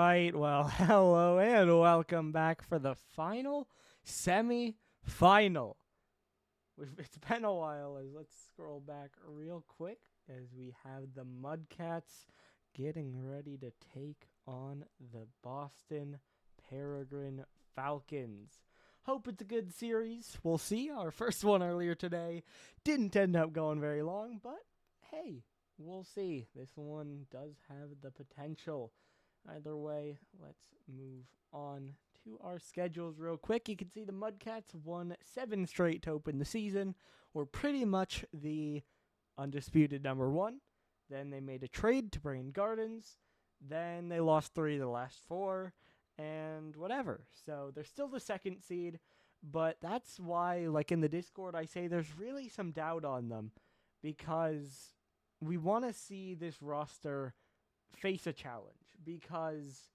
right, well, hello and welcome back for the final semi-final. It's been a while. Let's scroll back real quick as we have the Mudcats getting ready to take on the Boston Peregrine Falcons. Hope it's a good series. We'll see. Our first one earlier today didn't end up going very long, but hey, we'll see. This one does have the potential. Either way, let's move on to our schedules real quick. You can see the Mudcats won 7 straight to open the season. We're pretty much the undisputed number 1. Then they made a trade to bring in Gardens. Then they lost 3 of the last 4. And whatever. So they're still the 2nd seed. But that's why, like in the Discord, I say there's really some doubt on them. Because we want to see this roster face a challenge. Because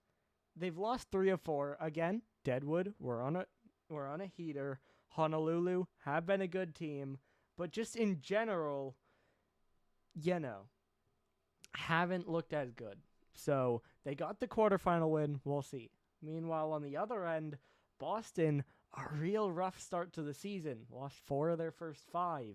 they've lost 3 of 4. Again, Deadwood, we're on a heater. Honolulu have been a good team. But just in general, haven't looked as good. So they got the quarterfinal win. We'll see. Meanwhile, on the other end, Boston, a real rough start to the season. Lost 4 of their first 5.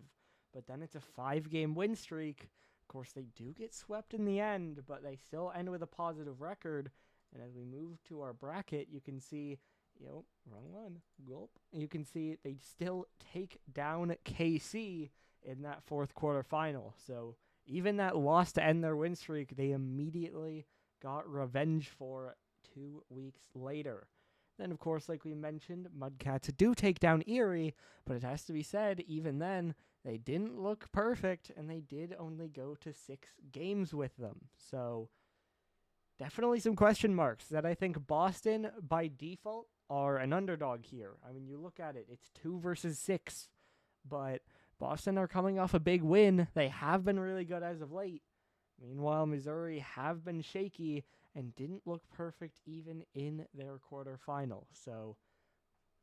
But then it's a 5-game win streak. Of course, they do get swept in the end, but they still end with a positive record. And as we move to our bracket, you can see, wrong one, gulp. You can see they still take down KC in that 4th quarterfinal. So even that loss to end their win streak, they immediately got revenge for 2 weeks later. Then, of course, like we mentioned, Mudcats do take down Erie, but it has to be said, even then, they didn't look perfect, and they did only go to 6 games with them. So, definitely some question marks that I think Boston, by default, are an underdog here. I mean, you look at it, it's 2 versus 6, but Boston are coming off a big win. They have been really good as of late. Meanwhile, Missouri have been shaky and didn't look perfect even in their quarterfinal. So,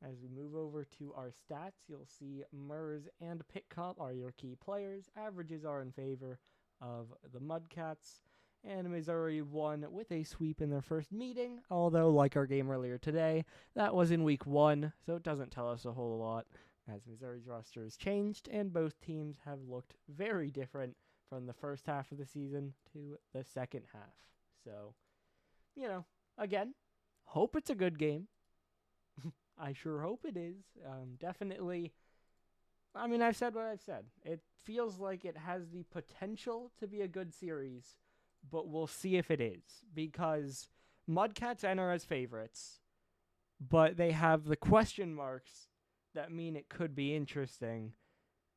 as we move over to our stats, you'll see Mers and Pitcop are your key players. Averages are in favor of the Mudcats. And Missouri won with a sweep in their first meeting, although, like our game earlier today, that was in week 1, so it doesn't tell us a whole lot, as Missouri's roster has changed, and both teams have looked very different from the first half of the season to the second half. So, again, hope it's a good game. I sure hope it is. Definitely, I mean, I've said what I've said. It feels like it has the potential to be a good series, but we'll see if it is, because Mudcats enter as favorites, but they have the question marks that mean it could be interesting.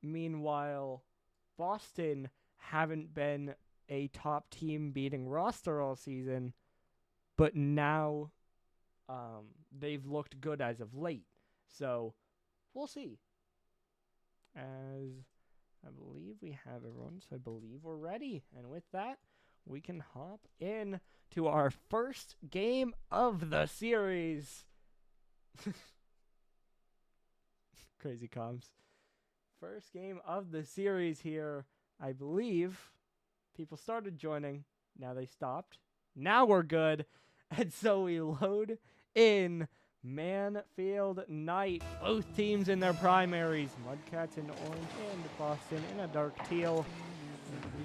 Meanwhile, Boston haven't been a top team beating roster all season, but now they've looked good as of late. So we'll see. As I believe we have everyone, so I believe we're ready. And with that, we can hop in to our first game of the series. Crazy comms. First game of the series here. I believe people started joining. Now they stopped. Now we're good. And so we load in Manfield Knight. Both teams in their primaries. Mudcats in orange and Boston in a dark teal.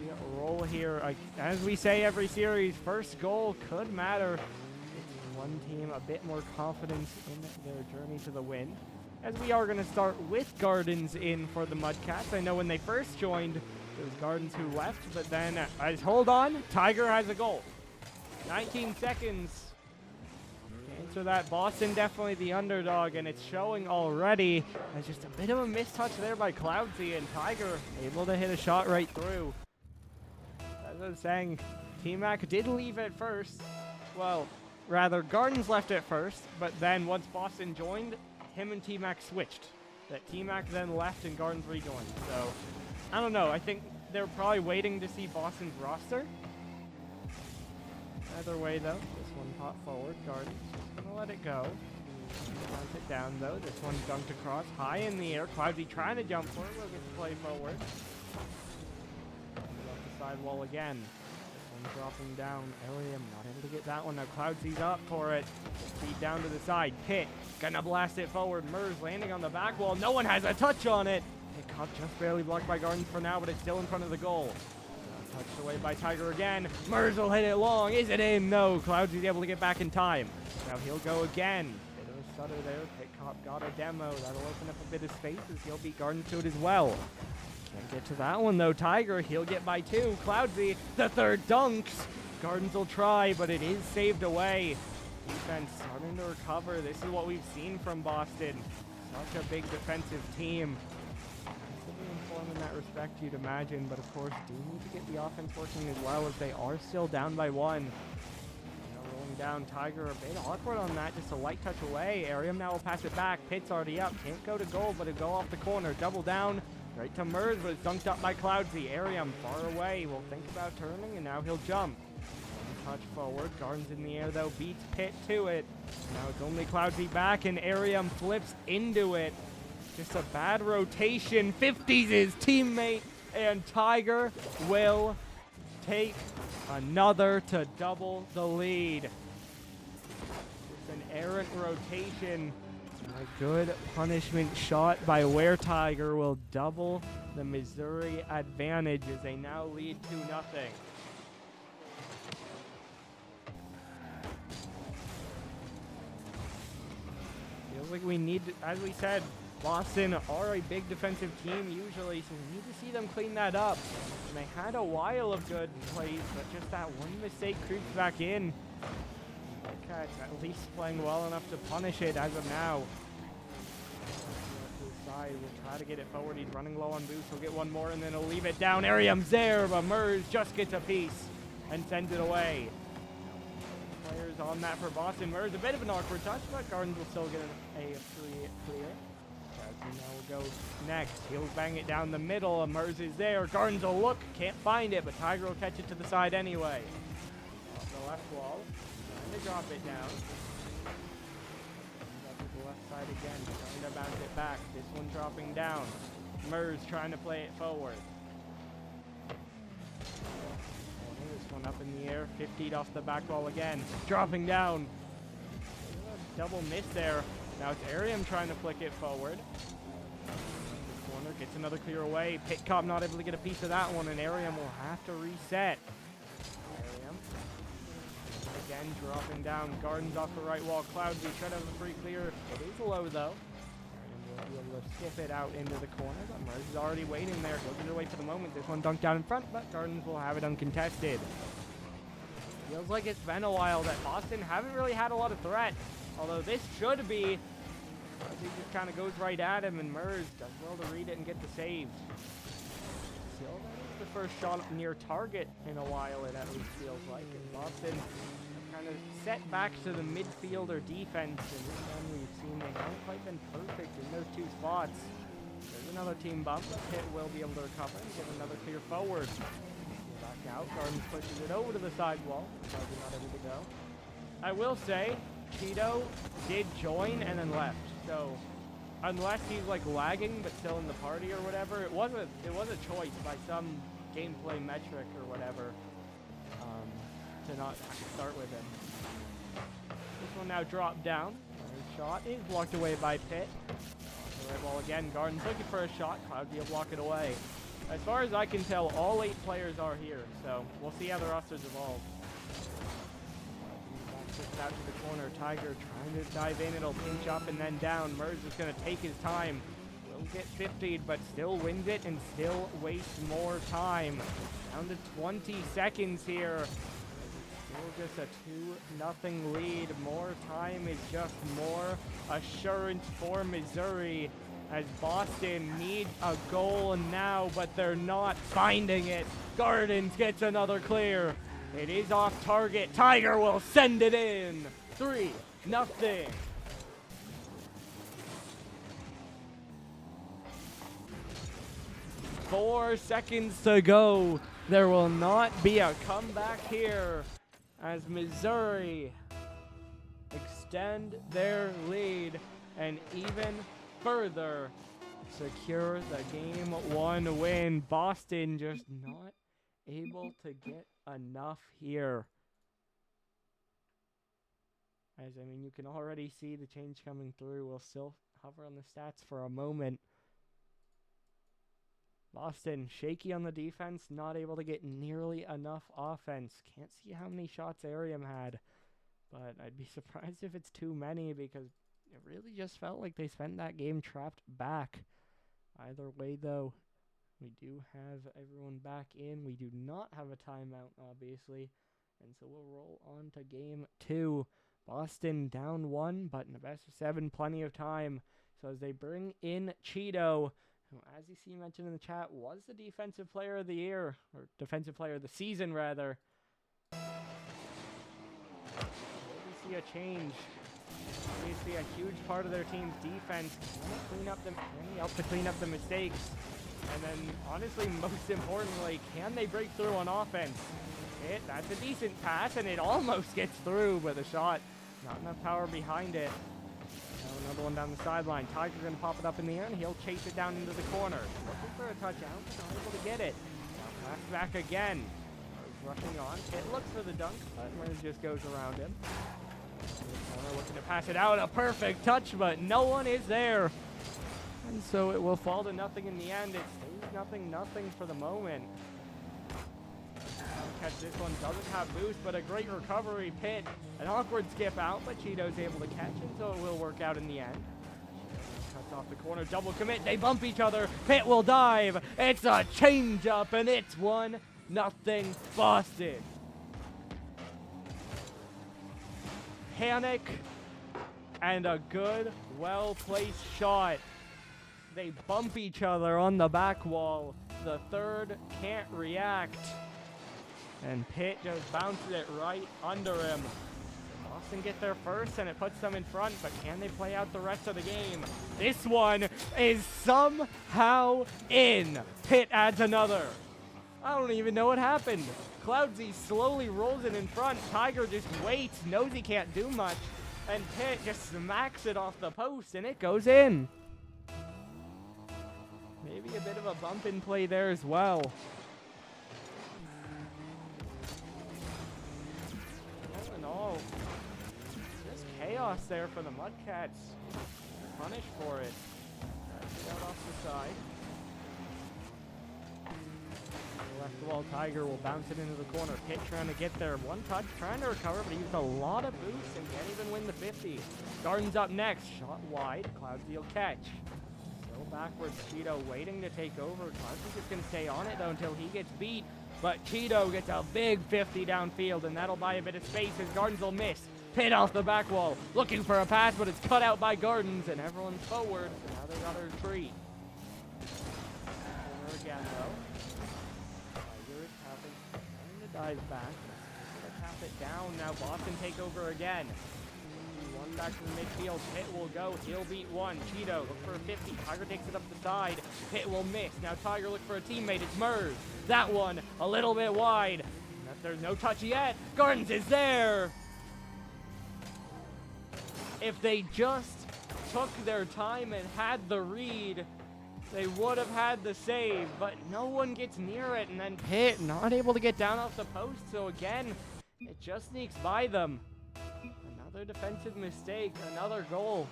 We roll here. As we say every series, first goal could matter. It's one team a bit more confidence in their journey to the win. As we are going to start with Gardens in for the Mudcats. I know when they first joined, it was Gardens who left, but then, hold on, Tiger has a goal. 19 seconds. To answer that, Boston definitely the underdog, and it's showing already. There's just a bit of a mistouch there by Cloudsy, and Tiger able to hit a shot right through. As I was saying, T-Mac did leave at first. Well, rather, Gardens left at first, but then once Boston joined, him and T-Mac switched. That T-Mac then left and Gardens rejoined. So, I don't know. I think they're probably waiting to see Boston's roster. Either way, though, this one popped forward. Gardens just going to let it go. Dunked it down, though. This one dunked across, high in the air. Cloudsy trying to jump for it. We'll get to play forward. Off the sidewall again. This Dropping down. Ariam not able to get that one. Now Cloudsy's up for it. Feed down to the side. Pit gonna blast it forward. Mers landing on the back wall. No one has a touch on it. It caught just barely blocked by Gardens for now, but it's still in front of the goal. Touched away by Tiger again. Mers will hit it long. Is it in? No. Cloudsy's able to get back in time. Now he'll go again. Bit of a stutter there. Pit Cop got a demo. That'll open up a bit of space as he'll beat Gardens to it as well. Can't get to that one though. Tiger, he'll get by 2. Cloudsy, the third dunks. Gardens will try, but it is saved away. Defense starting to recover. This is what we've seen from Boston. Such a big defensive team. Still being informed in that respect, you'd imagine, but of course do need to get the offense working as well as they are still down by 1. Rolling down. Tiger a bit awkward on that, just a light touch away. Ariam now will pass it back. Pitt's already up. Can't go to goal, but it'll go off the corner. Double down. Right to Mers, but it's dunked up by Cloudsy. Ariam far away. Will think about turning, and now he'll jump. Touch forward. Gardens in the air, though. Beats Pitt to it. Now it's only Cloudsy back, and Ariam flips into it. Just a bad rotation. 50s his teammate, and Tiger will take another to double the lead. Just an errant rotation. A good punishment shot by Where Tiger will double the Missouri advantage as they now lead 2-0. Feels like we need, as we said, Boston are a big defensive team usually, so we need to see them clean that up. And they had a while of good plays, but just that one mistake creeps back in. Mudcats at least playing well enough to punish it as of now. To the side, we'll try to get it forward. He's running low on boost. He'll get one more and then he'll leave it down. Ariam's there, but Mers just gets a piece and sends it away. Players on that for Boston. Mers a bit of an awkward touch, but Gardens will still get a free clear. Now will go next. He'll bang it down the middle. Mers is there. Gardens will look. Can't find it, but Tiger will catch it to the side anyway. Off the left wall. Trying to drop it down. Up to the left side again. Trying to bounce it back. This one dropping down. Mers trying to play it forward. This one up in the air. 50'd off the back wall again. Dropping down. Double miss there. Now it's Ariam trying to flick it forward. Corner gets another clear away. Pitcop not able to get a piece of that one, and Ariam will have to reset. Ariam again dropping down. Gardens off the right wall. Cloudsy trying to have a free clear. It is low though. Ariam will be able to skip it out into the corner, but Mers is already waiting there. He'll get it away for the moment. This one dunked down in front, but Gardens will have it uncontested. Feels like it's been a while that Boston haven't really had a lot of threat. Although this should be, he just kind of goes right at him, and Mers does well to read it and get the save. Still, that is the first shot near target in a while, it at least feels like. And Boston kind of set back to the midfielder defense, and this time we've seen they haven't quite been perfect in those two spots. There's another team bump, but Pitt will be able to recover and get another clear forward. Back out, Gardens pushes it over to the sidewall. Probably not able to go. I will say, Cheeto did join and then left, so unless he's like lagging but still in the party or whatever, it was a choice by some gameplay metric or whatever to not start with him. This one now dropped down. His shot is blocked away by Pitt. The right wall again. Gardens looking for a shot. Cloudsy will block it away. As far as I can tell, all 8 players are here, so we'll see how the rosters evolve. Out to the corner. Tiger trying to dive in. It'll pinch up and then down. Mers is going to take his time. Will get 50'd, but still wins it and still wastes more time. Down to 20 seconds here. Still just a 2-0 lead. More time is just more assurance for Missouri as Boston needs a goal now, but they're not finding it. Gardens gets another clear. It is off target. Tiger will send it in. 3-0. 4 seconds to go. There will not be a comeback here as Missouri extend their lead and even further secure the Game 1 win. Boston just not able to get enough here. As, I mean, you can already see the change coming through. We'll still hover on the stats for a moment. Boston, shaky on the defense, not able to get nearly enough offense. Can't see how many shots Arium had, but I'd be surprised if it's too many because it really just felt like they spent that game trapped back. Either way, though, we do have everyone back in. We do not have a timeout, obviously, and so we'll roll on to game 2. Boston down 1, but in the best of 7, plenty of time. So as they bring in Cheeto, who, as you see mentioned in the chat, was the defensive player of the year, or defensive player of the season, rather. We see a change. Obviously, a huge part of their team's defense. Can they help to clean up the mistakes? And then, honestly, most importantly, can they break through on offense? That's a decent pass, and it almost gets through, but the shot, not enough power behind it. Now another one down the sideline. Tiger going to pop it up in the air, and he'll chase it down into the corner. Looking for a touchdown, not able to get it. Now pass back again. He's rushing on. It looks for the dunk, but Mers just goes around him. Corner looking to pass it out. A perfect touch, but no one is there. And so it will fall to nothing in the end. It stays 0-0 for the moment. Catch this one, doesn't have boost, but a great recovery. Pitt, an awkward skip out, but Cheeto's able to catch it, so it will work out in the end. Cuts off the corner, double commit, they bump each other. Pitt will dive. It's a change up, and it's 1-0 Boston. Panic and a good, well-placed shot. They bump each other on the back wall. The third can't react. And Pitt just bounces it right under him. Boston get there first, and it puts them in front, but can they play out the rest of the game? This one is somehow in. Pitt adds another. I don't even know what happened. Cloudsy slowly rolls it in front. Tiger just waits, knows he can't do much, and Pitt just smacks it off the post, and it goes in. Maybe a bit of a bump in play there as well. All in all, just chaos there for the Mudcats. Punished for it. Get out off the side. Left wall, Tiger will bounce it into the corner. Pitt trying to get there. One touch, trying to recover, but he used a lot of boost and can't even win the 50. Garden's up next. Shot wide. Cloudsy will catch. Still backwards. Cheeto waiting to take over. Cloudsy's just going to stay on it, though, until he gets beat. But Cheeto gets a big 50 downfield, and that'll buy a bit of space as Gardens will miss. Pitt off the back wall. Looking for a pass, but it's cut out by Gardens, and everyone's forward. So now they got a retreat. Corner again, though. Dive back. Gonna tap it down. Now Boston take over again. One back to the midfield. Pitt will go. He'll beat one. Cheeto look for a 50. Tiger takes it up the side. Pitt will miss. Now Tiger look for a teammate. It's Mers. That one a little bit wide. There's no touch yet. Gardens is there. If they just took their time and had the read, they would have had the save, but no one gets near it, and then Pitt not able to get down off the post, so again, it just sneaks by them. Another defensive mistake, another goal.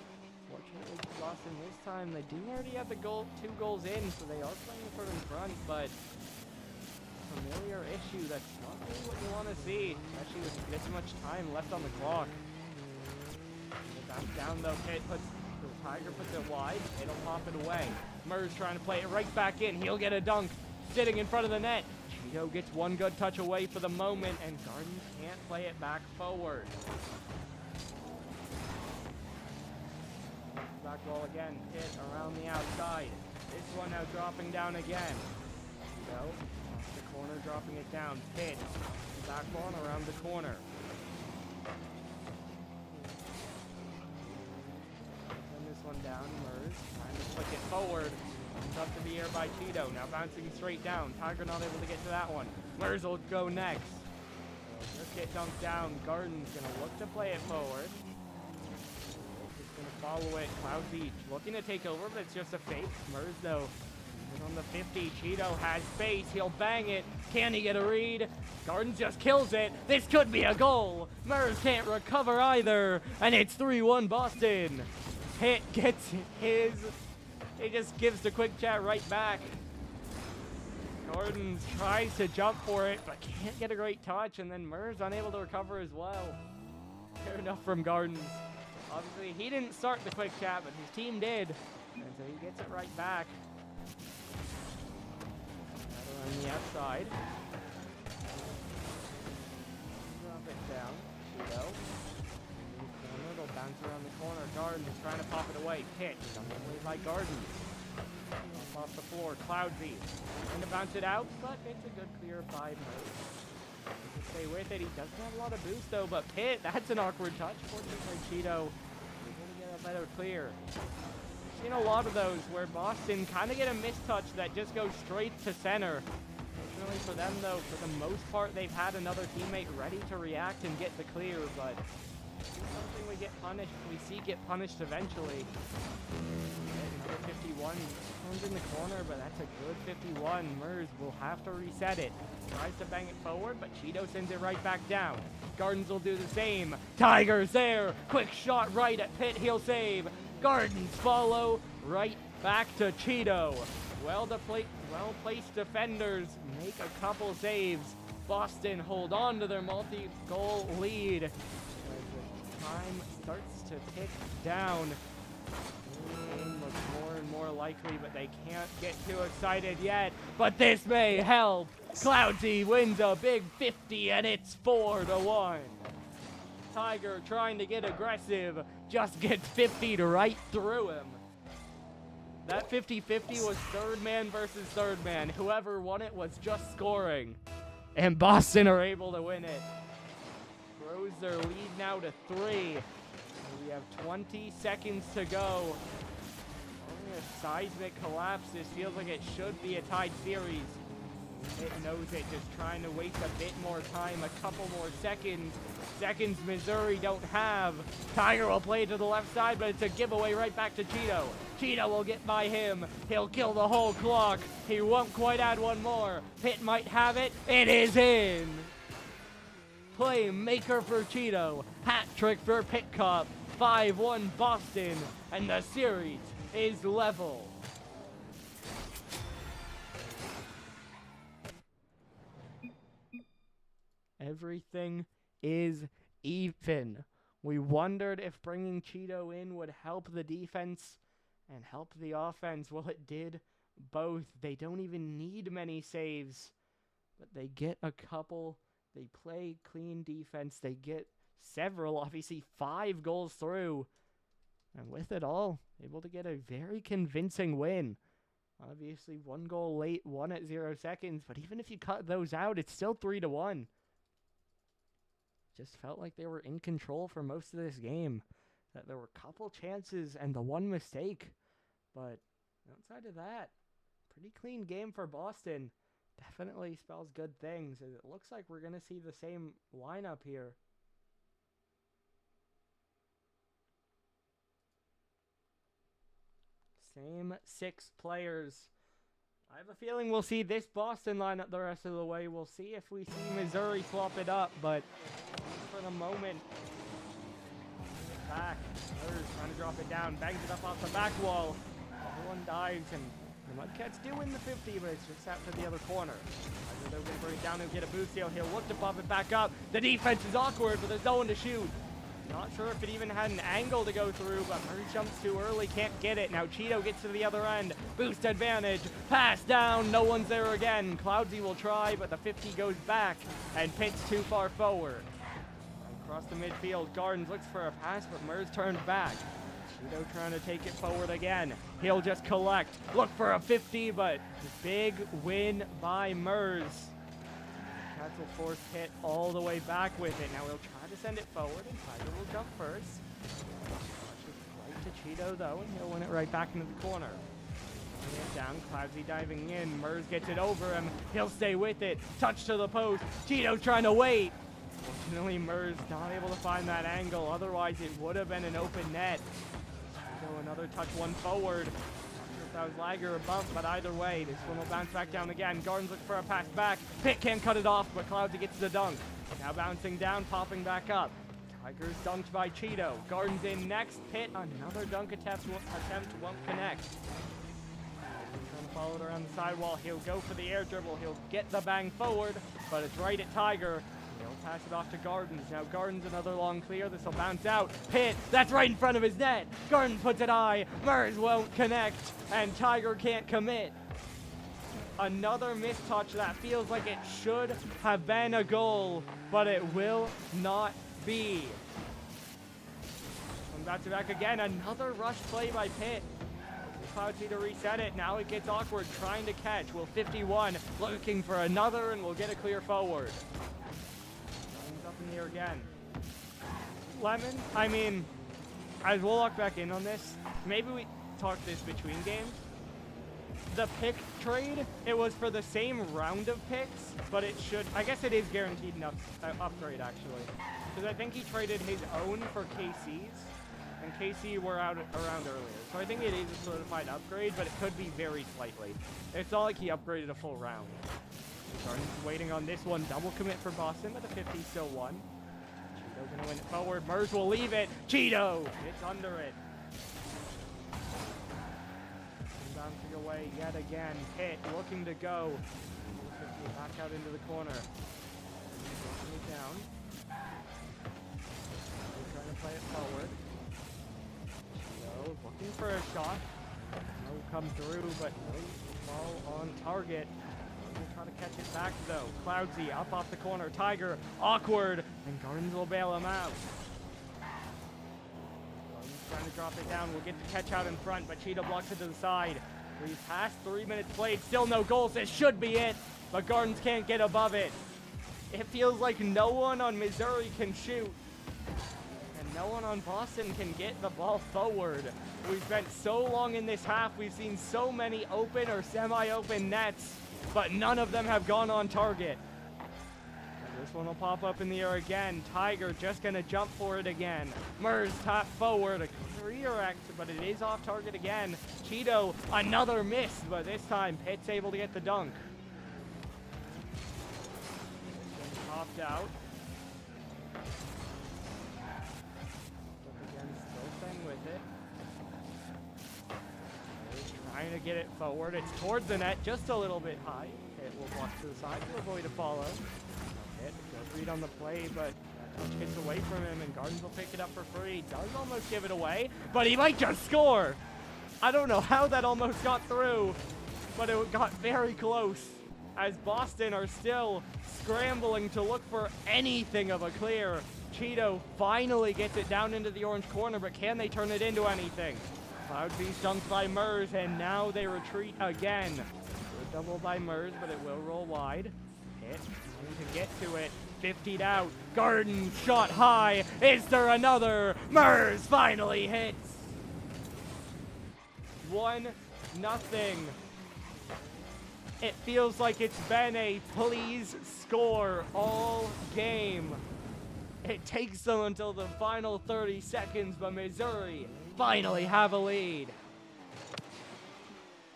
Fortunately for Boston this time, they do already have the goal, 2 goals in, so they are playing for in front, but familiar issue, that's not really what you want to see, especially with this much time left on the clock. Back down though, Pitt puts Tiger puts it wide, it'll pop it away. Mers trying to play it right back in. He'll get a dunk sitting in front of the net. Cheeto gets one good touch away for the moment, and Gardens can't play it back forward. Back wall again. Pitt around the outside. This one now dropping down again. Cheeto off the corner, dropping it down. Pitt back wall around the corner. One down, Mers trying to flick it forward. Tough to be here by Cheeto. Now bouncing straight down. Tiger not able to get to that one. Mers will go next. Just get dunked down. Garden's gonna look to play it forward. Just gonna follow it. Cloudsy looking to take over, but it's just a fake. Mers though And on the 50, Cheeto has space. He'll bang it. Can he get a read? Gardens just kills it. This could be a goal. Murs can't recover either. And it's 3-1 Boston. Pitt gets his. He just gives the quick chat right back. Gardens tries to jump for it, but can't get a great touch. And then Murs unable to recover as well. Fair enough from Gardens. Obviously, he didn't start the quick chat, but his team did. And so he gets it right back. Another on the outside. Drop it down. Cheeto. It'll bounce around the corner. Gardens is trying to pop it away. Pitch. Away by Gardens. Off the floor. Cloudsy. Trying to bounce it out, but it's a good clear by Murs. Stay with it. He doesn't have a lot of boost though, but Pitt, that's an awkward touch. Fortunately, Cheeto is going to get a better clear. I've seen a lot of those where Boston kind of get a mistouch that just goes straight to center. Fortunately for them though, for the most part, they've had another teammate ready to react and get the clear, but it's something we get punished, we see get punished eventually. Another 51 comes in the corner, but that's a good 51. Murs will have to reset it. Tries to bang it forward, but Cheeto sends it right back down. Gardens will do the same. Tiger's there. Quick shot right at Pitt. He'll save. Gardens follow right back to Cheeto. Well-placed defenders make a couple saves. Boston hold on to their multi-goal lead. As the time starts to tick down. The game looks more and more likely, but they can't get too excited yet. But this may help. Cloudsy wins a big 50, and it's 4-1. Tiger trying to get aggressive, just gets 50'd right through him. That 50-50 was third man versus third man. Whoever won it was just scoring. And Boston are able to win it. Grows their lead now to 3. We have 20 seconds to go. Only a seismic collapse. This feels like it should be a tied series. It knows it, just trying to waste a bit more time, a couple more seconds. Seconds Missouri don't have. Tiger will play to the left side, but it's a giveaway right back to Cheeto. Cheeto will get by him. He'll kill the whole clock. He won't quite add one more. Pitt might have it. It is in. Playmaker for Cheeto. Hat trick for Pitt Cup. 5-1 Boston. And the series is level. Everything is even. We wondered if bringing Cheeto in would help the defense and help the offense. Well, it did both. They don't even need many saves, but they get a couple. They play clean defense. They get several, obviously 5 goals through. And with it all, able to get a very convincing win. Obviously, 1 goal late, 1 at 0 seconds. But even if you cut those out, it's still 3-1. Just felt like they were in control for most of this game. That there were a couple chances and the one mistake. But outside of that, pretty clean game for Boston. Definitely spells good things. It looks like we're going to see the same lineup here. Same 6 players. I have a feeling we'll see this Boston lineup the rest of the way. We'll see if we see Missouri swap it up, but for the moment, back. Murs trying to drop it down, bangs it up off the back wall. Everyone dives, and the Mudcats do win the 50, but it's just out to the other corner. They're going to bring it down and get a boost deal. He'll look to pop it back up. The defense is awkward, but there's no one to shoot. Not sure if it even had an angle to go through, but Murray jumps too early, can't get it. Now Cheeto gets to the other end. Boost advantage. Pass down. No one's there again. Cloudsy will try, but the 50 goes back, and Pitt's too far forward. Across the midfield, Gardens looks for a pass, but Murs turns back. Cheeto trying to take it forward again. He'll just collect. Look for a 50, but big win by Murs. Cats will force Pitt all the way back with it. Now he'll try to send it forward, and Tiger will jump first. Right to Cheeto, though, and he'll win it right back into the corner. Bring it down, Cloudsy diving in. Murs gets it over him. He'll stay with it. Touch to the post. Cheeto trying to wait. Fortunately, Murs not able to find that angle. Otherwise, it would have been an open net. Cheeto, another touch one forward. That was lag or a bump, but either way, this one will bounce back down again. Gardens look for a pass back. Pitt can't cut it off, but Cloudsy gets the dunk. Now bouncing down, popping back up. Tigers dunked by Cheeto. Gardens in next. Pitt, another dunk attempt won't connect. Trying to follow it around the sidewall. He'll go for the air dribble. He'll get the bang forward, but it's right at Tiger. He'll pass it off to Gardens. Now Gardens another long clear. This will bounce out. Pitt, that's right in front of his net. Gardens puts it high. Murs won't connect, and Tiger can't commit. Another mistouch that feels like it should have been a goal, but it will not be. And back to back again. Another rush play by Pitt. Cloudsy to reset it. Now it gets awkward trying to catch. Will 51 looking for another, and we'll get a clear forward. Up in the air again. Lemon, I mean, as we'll lock back in on this, maybe we talk this between games. The pick trade, it was for the same round of picks, but it should, I guess it is guaranteed enough upgrade actually. Because I think he traded his own for KC's, and KC were out around earlier. So I think it is a solidified upgrade, but it could be very slightly. It's not like he upgraded a full round. Gardens waiting on this one. Double commit for Boston, but the 50 still won. Cheeto gonna win it forward. Murs will leave it. Cheeto gets under it. Bouncing away yet again. Pitt looking to go. 50 back out into the corner. Working it down. They're trying to play it forward. Cheeto looking for a shot. No come through, but no ball on target. Try to catch it back though. Cloudsy up off the corner. Tiger awkward, and Gardens will bail him out. Gardens trying to drop it down. We'll get the catch out in front, but Cheetah blocks it to the side. We've passed 3 minutes played. Still no goals. This should be it, but Gardens can't get above it. It feels like no one on Missouri can shoot, and no one on Boston can get the ball forward. We've spent so long in this half. We've seen so many open or semi-open nets, but none of them have gone on target. And this one will pop up in the air again. Tiger just going to jump for it again. Murs top forward. A redirect, but it is off target again. Cheeto, another miss, but this time Pitt's able to get the dunk. This one popped out. Again, still staying with it. Trying to get it forward. It's towards the net, just a little bit high. It will walk to the side to avoid a follow. Hit, good read on the play, but touch gets away from him, and Gardens will pick it up for free. Does almost give it away, but he might just score. I don't know how that almost got through, but it got very close, as Boston are still scrambling to look for anything of a clear. Cheeto finally gets it down into the orange corner, but can they turn it into anything? Cloudsy's dunked by Murs, and now they retreat again. Good double by Murs, but it will roll wide. Hit, trying to get to it. 50'd out. Gardens shot high. Is there another? Murs finally hits. 1-0. It feels like it's been a please score all game. It takes them until the final 30 seconds, but Missouri finally have a lead.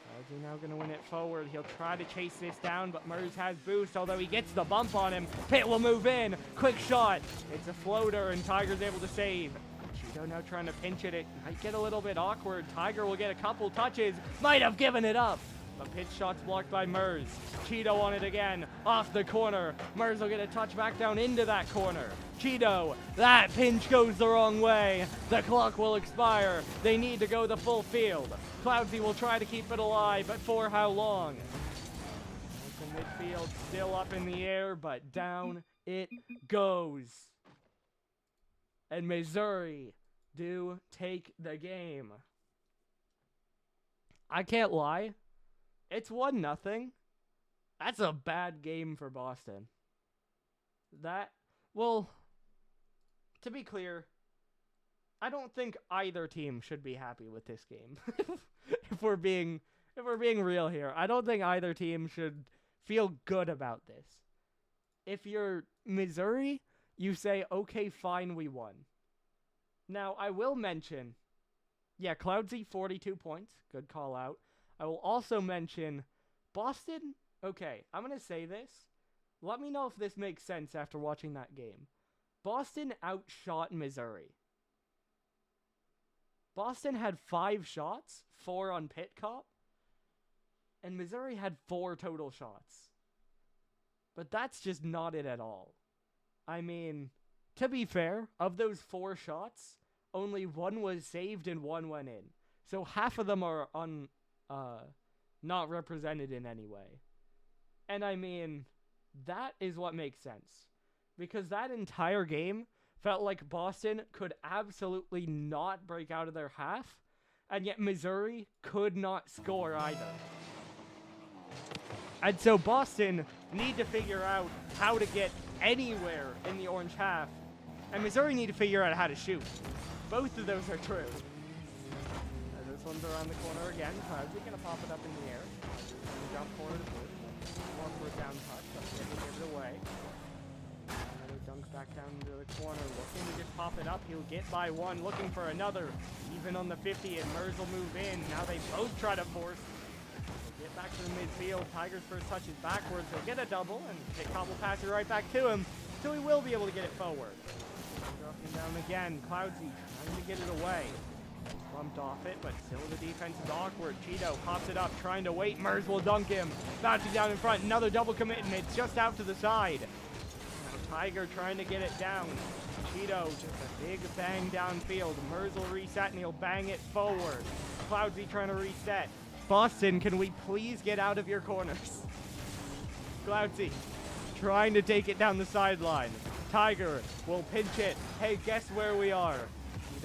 Cloudsy now going to win it forward. He'll try to chase this down, but Murs has boost, although he gets the bump on him. Pitt will move in. Quick shot. It's a floater, and Tiger's able to save. Cheeto now trying to pinch it. It might get a little bit awkward. Tiger will get a couple touches. Might have given it up. But Pitt shot's blocked by Murs. Cheeto on it again. Off the corner. Murs will get a touch back down into that corner. Cheeto. That pinch goes the wrong way. The clock will expire. They need to go the full field. Cloudsy will try to keep it alive, but for how long? The midfield still up in the air, but down it goes. And Missouri do take the game. I can't lie. It's 1-0. That's a bad game for Boston. Well, to be clear, I don't think either team should be happy with this game. if we're being real here, I don't think either team should feel good about this. If you're Missouri, you say, okay, fine, we won. Now, I will mention, yeah, Cloudsy, 42 points. Good call out. I will also mention Boston. Okay, I'm going to say this. Let me know if this makes sense after watching that game. Boston outshot Missouri. Boston had 5 shots, 4 on pit cop, and Missouri had 4 total shots. But that's just not it at all. I mean, to be fair, of those 4 shots, only 1 was saved and 1 went in. So half of them are not represented in any way. And I mean, that is what makes sense. Because that entire game felt like Boston could absolutely not break out of their half, and yet Missouri could not score either. And so Boston need to figure out how to get anywhere in the orange half, and Missouri need to figure out how to shoot. Both of those are true. This one's around the corner again. Clouds are going to pop it up in the air. Jump forward to board. More for a down touch, but they give it away. Another dunks back down into the corner, looking to just pop it up. He'll get by one, looking for another. Even on the 50, and Mers will move in. Now they both try to force. They'll get back to the midfield. Tiger's first touch is backwards. He'll get a double, and Pitt Cop will pass it right back to him. So he will be able to get it forward. Dropping down again. Cloudsy trying to get it away. Bumped off it, but still the defense is awkward. Cheeto pops it up, trying to wait. Mers will dunk him. Bouncing down in front. Another double commit, and it's just out to the side. Now Tiger trying to get it down. Cheeto, just a big bang downfield. Mers will reset, and he'll bang it forward. Cloudsy trying to reset. Boston, can we please get out of your corners? Cloudsy trying to take it down the sideline. Tiger will pinch it. Hey, guess where we are?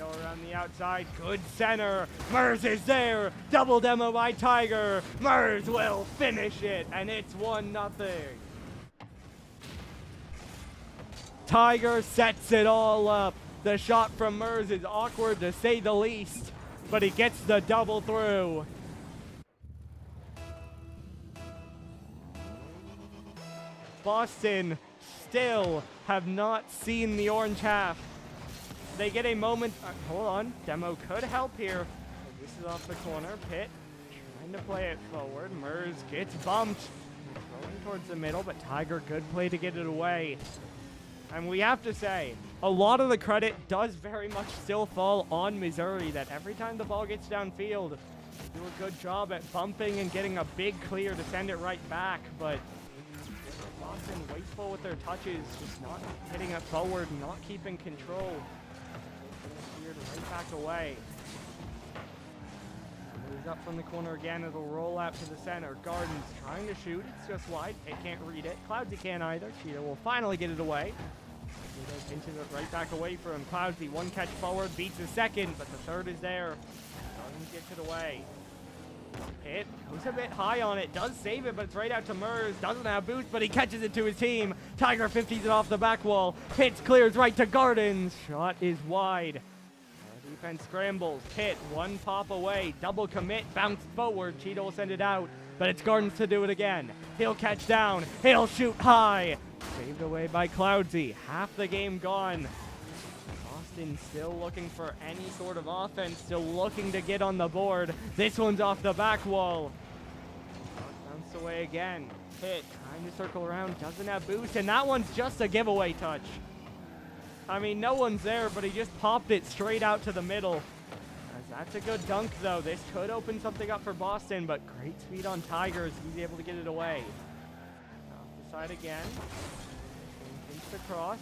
Around the outside, good center. Mers is there. Double demo by Tiger. Mers will finish it, and it's 1-0. Tiger sets it all up. The shot from Mers is awkward to say the least, but he gets the double through. Boston still have not seen the orange half. They get a moment. Hold on. Demo could help here. This is off the corner. Pitt trying to play it forward. Mers gets bumped. Rolling towards the middle, but Tiger, good play to get it away. And we have to say, a lot of the credit does very much still fall on Missouri, that every time the ball gets downfield, they do a good job at bumping and getting a big clear to send it right back. But Boston wasteful with their touches, just not hitting it forward, not keeping control. Right back away. Moves up from the corner again. It'll roll out to the center. Gardens trying to shoot. It's just wide. It can't read it. Cloudsy can't either. Cheetah will finally get it away. Cheetah pinches it right back away for him. Cloudsy, one catch forward, beats the second, but the third is there. Gardens gets it away. Pitt goes a bit high on it. Does save it, but it's right out to Mers. Doesn't have boost, but he catches it to his team. Tiger 50s it off the back wall. Pitt clears right to Gardens. Shot is wide. Defense scrambles. Pitt, one pop away. Double commit. Bounce forward. Cheeto will send it out. But it's Gardens to do it again. He'll catch down. He'll shoot high. Saved away by Cloudsy. Half the game gone. Boston still looking for any sort of offense. Still looking to get on the board. This one's off the back wall. Bounce away again. Pitt trying to circle around. Doesn't have boost. And that one's just a giveaway touch. I mean, no one's there, but he just popped it straight out to the middle. That's a good dunk, though. This could open something up for Boston, but great speed on Tigers. He's able to get it away. Off the side again. Pinched across.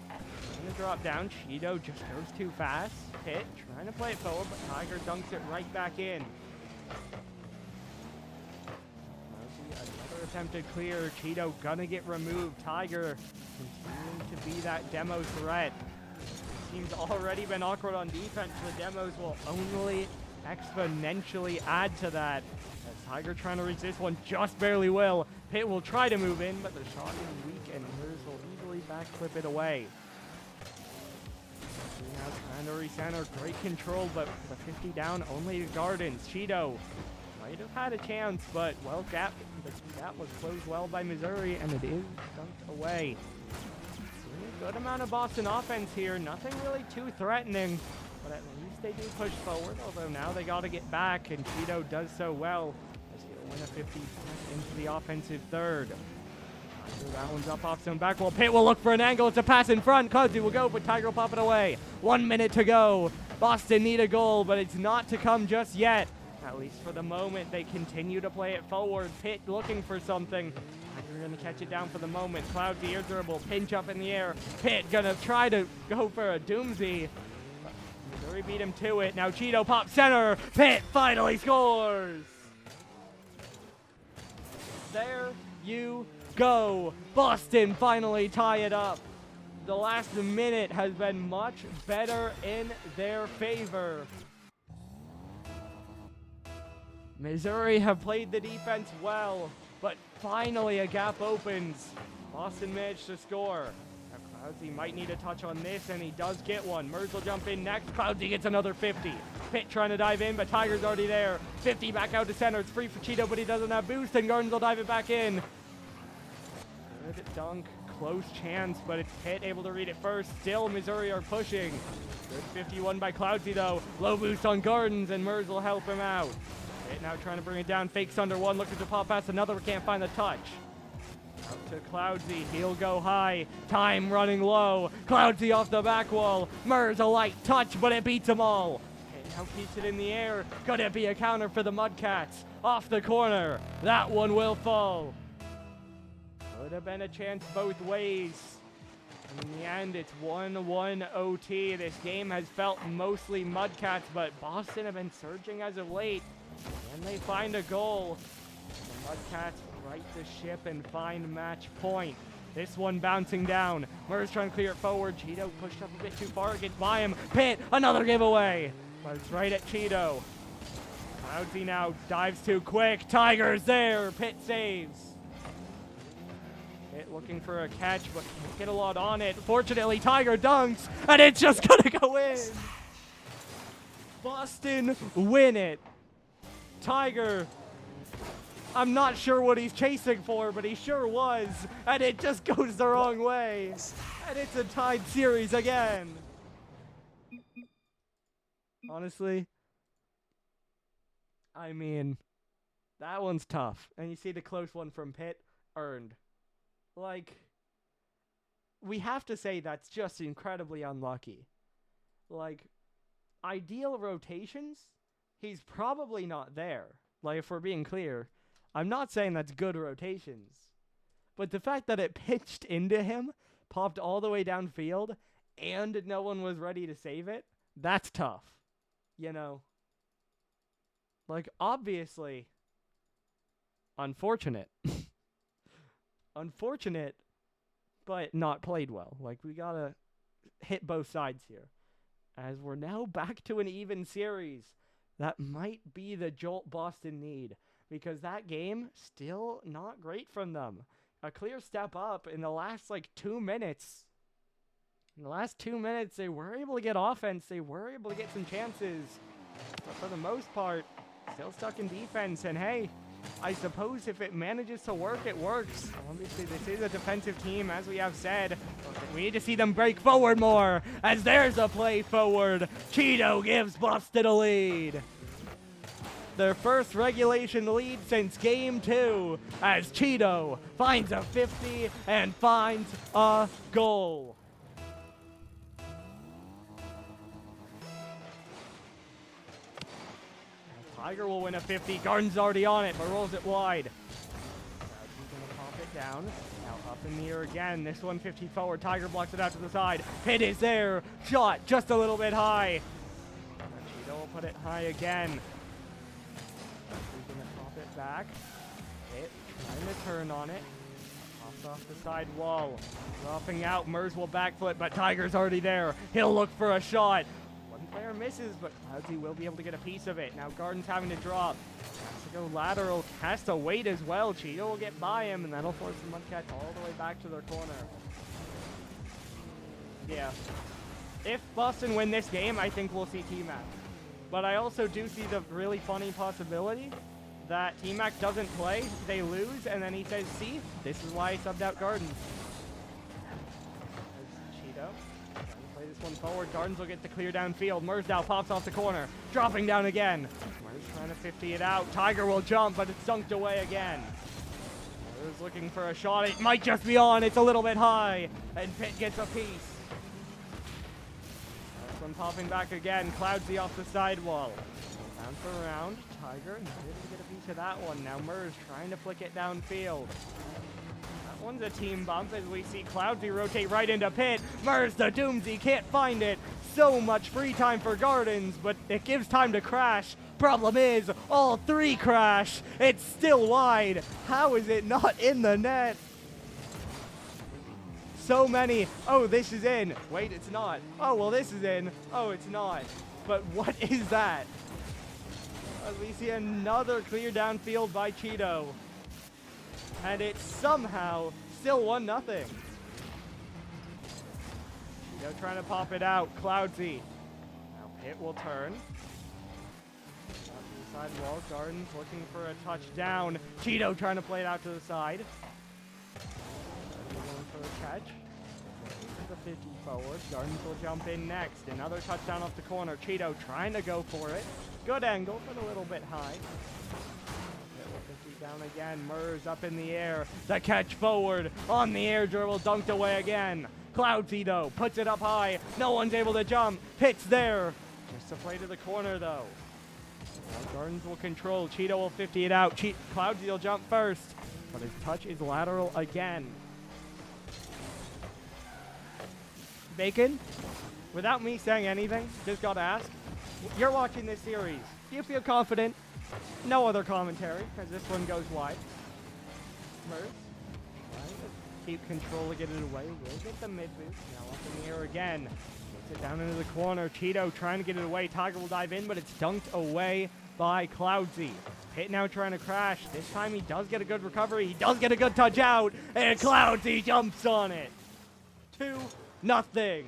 Going to drop down. Cheeto just goes too fast. Pitt trying to play it forward, but Tiger dunks it right back in. Another attempted clear. Cheeto gonna get removed. Tiger continuing to be that demo threat. Team's already been awkward on defense. The demos will only exponentially add to that. As Tiger trying to reach this one, just barely will. Pitt will try to move in, but the shot is weak, and Mers will easily backflip it away. Now trying to recenter, great control, but the 50 down only to Gardens. Cheeto might have had a chance, but well, the gap was closed well by Missouri, and it is dunked away. Good amount of Boston offense here. Nothing really too threatening. But at least they do push forward, although now they got to get back, and Cheeto does so well as he'll win a 50 into the offensive third. So that one's up off zone back. Well, Pitt will look for an angle. It's a pass in front. Cloudsy will go, but Tiger will pop it away. 1 minute to go. Boston need a goal, but it's not to come just yet. At least for the moment, they continue to play it forward. Pitt looking for something. Tiger going to catch it down for the moment. Cloudsy air dribble, pinch up in the air. Pitt going to try to go for a doomsy. Missouri beat him to it. Now Cheeto pop center. Pitt finally scores. There you go. Boston finally tie it up. The last minute has been much better in their favor. Missouri have played the defense well, but finally a gap opens. Boston managed to score. Now Cloudsy might need a touch on this, and he does get one. Merz will jump in next. Cloudsy gets another 50. Pitt trying to dive in, but Tiger's already there. 50 back out to center. It's free for Cheeto, but he doesn't have boost, and Gardens will dive it back in. Good dunk. Close chance, but it's Pitt able to read it first. Still, Missouri are pushing. Good 51 by Cloudsy, though. Low boost on Gardens, and Merz will help him out. Pitt now trying to bring it down. Fakes under one. Looking to pop past another, but can't find the touch. Out to Cloudsy. He'll go high. Time running low. Cloudsy off the back wall. Merz a light touch, but it beats them all. Pitt now keeps it in the air. Could it be a counter for the Mudcats? Off the corner. That one will fall. Could have been a chance both ways. And in the end, it's 1-1 OT. This game has felt mostly Mudcats, but Boston have been surging as of late. And they find a goal. The Mudcats right the ship and find match point. This one bouncing down. Merz trying to clear it forward. Cheeto pushed up a bit too far. Gets by him. Pitt, another giveaway. But it's right at Cheeto. Cloudsy now dives too quick. Tiger's there. Pitt saves. Pitt looking for a catch, but can't get a lot on it. Fortunately, Tiger dunks, and it's just gonna go in. Boston win it. Tiger, I'm not sure what he's chasing for, but he sure was, and it just goes the wrong way. And it's a tied series again. Honestly, I mean, that one's tough. And you see the close one from Pitt, earned. Like, we have to say that's just incredibly unlucky. Like, ideal rotations, he's probably not there. Like, if we're being clear, I'm not saying that's good rotations. But the fact that it pitched into him, popped all the way downfield, and no one was ready to save it, that's tough. You know? Like, obviously, unfortunate. Unfortunate, but not played well. Like, we gotta hit both sides here. As we're now back to an even series. That might be the jolt Boston need. Because that game, still not great from them. A clear step up in the last, 2 minutes. In the last 2 minutes, they were able to get offense. They were able to get some chances. But for the most part, still stuck in defense. And hey, I suppose if it manages to work, it works. Obviously, this is a defensive team, as we have said. We need to see them break forward more, as there's a play forward. Cheeto gives Boston a lead. Their first regulation lead since Game 2, as Cheeto finds a 50 and finds a goal. Tiger will win a 50. Garden's already on it, but rolls it wide. He's going to pop it down. Now up in the air again. This one 50 forward. Tiger blocks it out to the side. Hit is there. Shot just a little bit high. Cheeto will put it high again. He's going to pop it back. Hit. Trying to turn on it. Pops off the side wall. Dropping out. Merz will backflip, but Tiger's already there. He'll look for a shot. Player misses, but Cloudsy will be able to get a piece of it. Now Garden's having to drop. Has to go lateral. Has to wait as well. Cheeto will get by him, and that'll force the Mudcats all the way back to their corner. Yeah. If Boston win this game, I think we'll see T-Mac. But I also do see the really funny possibility that T-Mac doesn't play, they lose, and then he says, see, this is why I subbed out Garden. As Cheeto trying to play this one forward. Gardens will get the clear downfield. Murs now pops off the corner. Dropping down again. Murs trying to 50 it out. Tiger will jump, but it's dunked away again. Murs looking for a shot. It might just be on. It's a little bit high. And Pitt gets a piece. This one popping back again. Cloudsy off the sidewall. Bounce around. Tiger didn't get a piece of that one. Now Murs trying to flick it downfield. That one's a team bump as we see Cloudsy rotate right into Pitt. Murs the Doomsy can't find it. So much free time for Gardens, but it gives time to crash. Problem is, all three crash. It's still wide. How is it not in the net? So many. Oh, this is in. Wait, it's not. Oh, well, this is in. Oh, it's not. But what is that? We see another clear downfield by Cheeto. And it's somehow still 1-0. Cheeto trying to pop it out. Cloudsy. Now Pitt will turn. Out to the side wall. Gardens looking for a touchdown. Cheeto trying to play it out to the side. Going for a catch. The 50 forward. Gardens will jump in next. Another touchdown off the corner. Cheeto trying to go for it. Good angle, but a little bit high. 50 down again. Murs up in the air. The catch forward. On the air dribble. Dunked away again. Cloudsy, though, puts it up high. No one's able to jump. Hits there. Just a play to the corner, though. Now Gardens will control. Cheeto will 50 it out. Cloudsy will jump first. But his touch is lateral again. Bacon, without me saying anything, just gotta ask. You're watching this series. Do you feel confident? No other commentary, because this one goes wide. Murs, trying to keep control to get it away. Will get the mid boost. Now up in the air again. Gets it down into the corner. Cheeto trying to get it away. Tiger will dive in, but it's dunked away by Cloudsy. Pitt now trying to crash. This time he does get a good recovery. He does get a good touch out, and Cloudsy jumps on it. 2-0.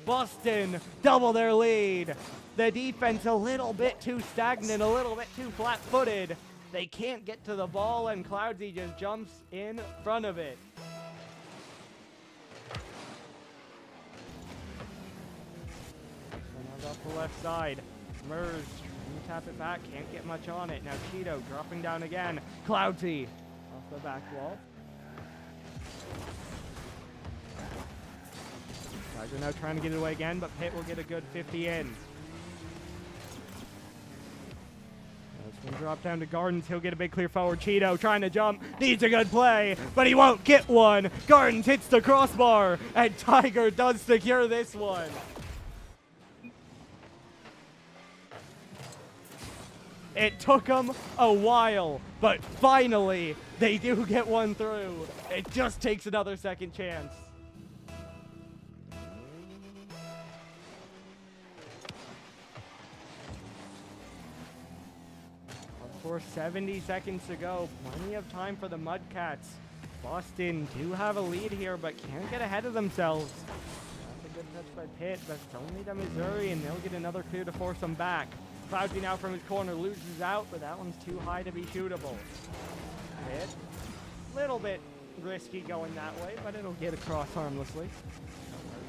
Boston double their lead. The defense a little bit too stagnant, a little bit too flat-footed. They can't get to the ball, and Cloudsy just jumps in front of it. And off the left side, Murs trying to tap it back, can't get much on it. Now Cheeto dropping down again. Cloudsy off the back wall. Tiger now trying to get it away again, but Pitt will get a good 50 in. This one drop down to Gardens. He'll get a big clear forward. Cheeto trying to jump. Needs a good play, but he won't get one. Gardens hits the crossbar, and Tiger does secure this one. It took them a while, but finally they do get one through. It just takes another second chance. For 70 seconds to go, plenty of time for the Mudcats. Boston do have a lead here, but can't get ahead of themselves. That's a good touch by Pitt, but it's only to Missouri, and they'll get another clear to force them back. Cloudsy now from his corner loses out, but that one's too high to be shootable. Pitt, little bit risky going that way, but it'll get across harmlessly.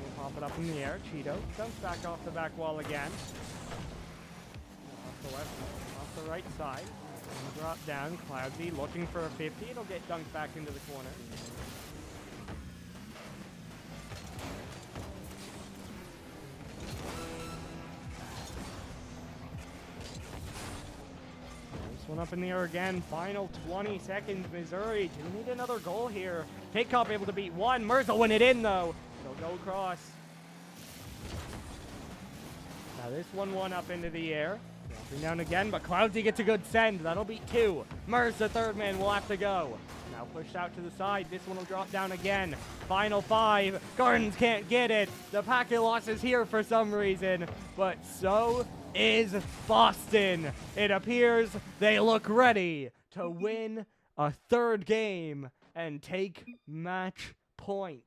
We'll pop it up in the air. Cheeto dumps back off the back wall again. Off the left, off the right side. Drop down. Cloudsy looking for a 50. It'll get dunked back into the corner. This one up in the air again. Final 20 seconds. Missouri do need another goal here. Pickup able to beat one. Murs will win it in though. It'll go across. Now this one up into the air. Dropping down again, but Cloudsy gets a good send. That'll beat two. Murs, the third man, will have to go. Now pushed out to the side. This one will drop down again. Final 5. Gardens can't get it. The packet loss is here for some reason, but so is Boston. It appears they look ready to win a third game and take match point.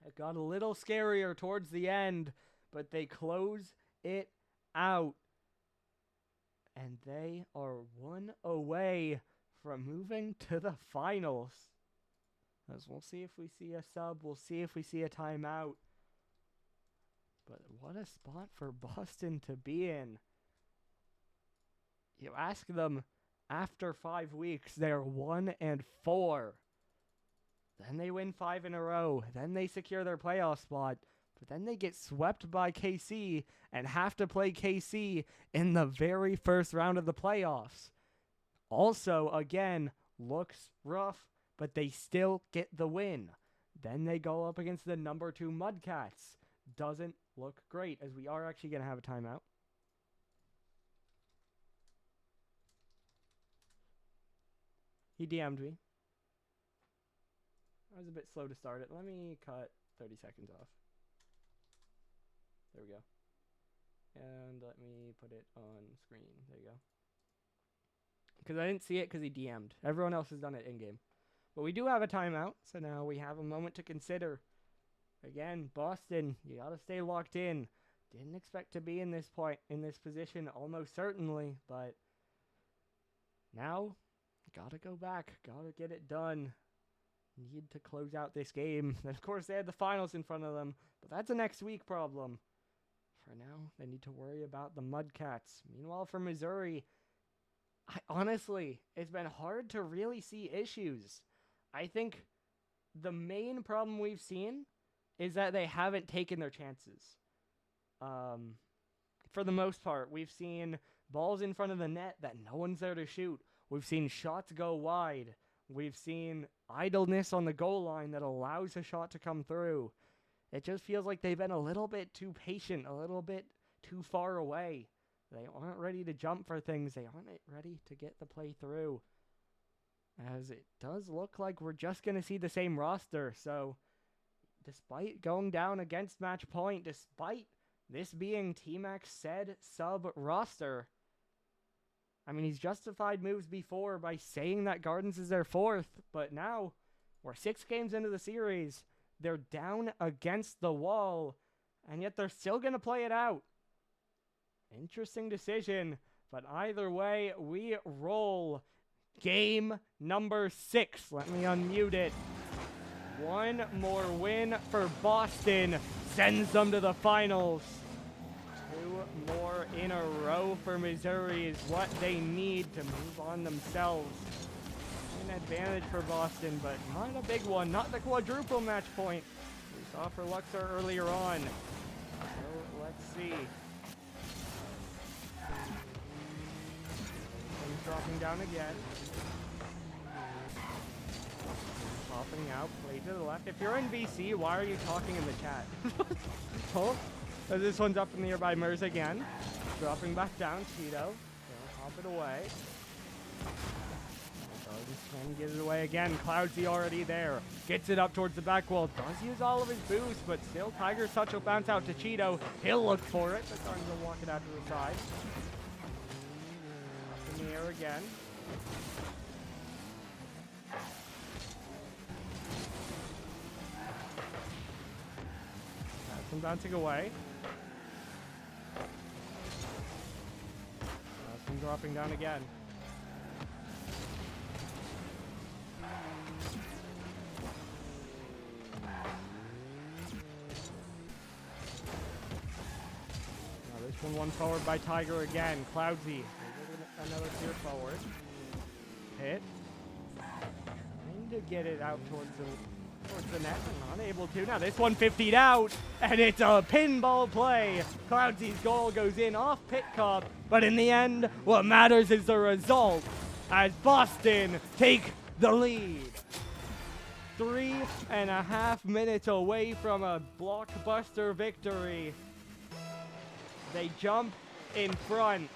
It got a little scarier towards the end, but they close it out, and they are one away from moving to the finals. As we'll see if we see a sub. We'll see if we see a timeout. But what a spot for Boston to be in. You ask them after 5 weeks, they're 1-4. Then they win 5 in a row. Then they secure their playoff spot. But then they get swept by KC and have to play KC in the very first round of the playoffs. Also, again, looks rough, but they still get the win. Then they go up against the number 2 Mudcats. Doesn't look great, as we are actually going to have a timeout. He DM'd me. I was a bit slow to start it. Let me cut 30 seconds off. There we go. And let me put it on screen. There you go. Because I didn't see it because he DM'd. Everyone else has done it in-game. But we do have a timeout, so now we have a moment to consider. Again, Boston, you got to stay locked in. Didn't expect to be in this position, almost certainly, but now, got to go back. Got to get it done. Need to close out this game. And of course, they had the finals in front of them, but that's a next week problem. For now, they need to worry about the Mudcats. Meanwhile, for Missouri, honestly, it's been hard to really see issues. I think the main problem we've seen is that they haven't taken their chances. For the most part, we've seen balls in front of the net that no one's there to shoot. We've seen shots go wide. We've seen idleness on the goal line that allows a shot to come through. It just feels like they've been a little bit too patient, a little bit too far away. They aren't ready to jump for things. They aren't ready to get the play through. As it does look like we're just going to see the same roster. So, despite going down against match point, despite this being T-Mac's said sub roster, I mean, he's justified moves before by saying that Gardens is their 4th, but now we're 6 games into the series. They're down against the wall, and yet they're still going to play it out. Interesting decision, but either way, we roll. Game number 6. Let me unmute it. One more win for Boston sends them to the finals. 2 more in a row for Missouri is what they need to move on themselves. An advantage for Boston, but not a big one. Not the quadruple match point we saw for Luxor earlier on. So let's see. Things dropping down again. Popping out, play to the left. If you're in BC, why are you talking in the chat? Oh, so this one's up in the air by Mers again. Dropping back down, Cheeto. They'll hop it away. Can get it away again. Cloudsy already there. Gets it up towards the back wall. Does use all of his boost, but still Tiger's touch will bounce out to Cheeto. He'll look for it, but Gardens will walk it out to the side. Up in the air again. That's him bouncing away. That's him dropping down again. One forward by Tiger again. Cloudsy. Another clear forward. Hit. Trying to get it out towards the net. Not able to. Now this one 50'd out. And it's a pinball play. Cloudsy's goal goes in off Pitcock. But in the end, what matters is the result. As Boston take the lead. 3.5 minutes away from a blockbuster victory. They jump in front.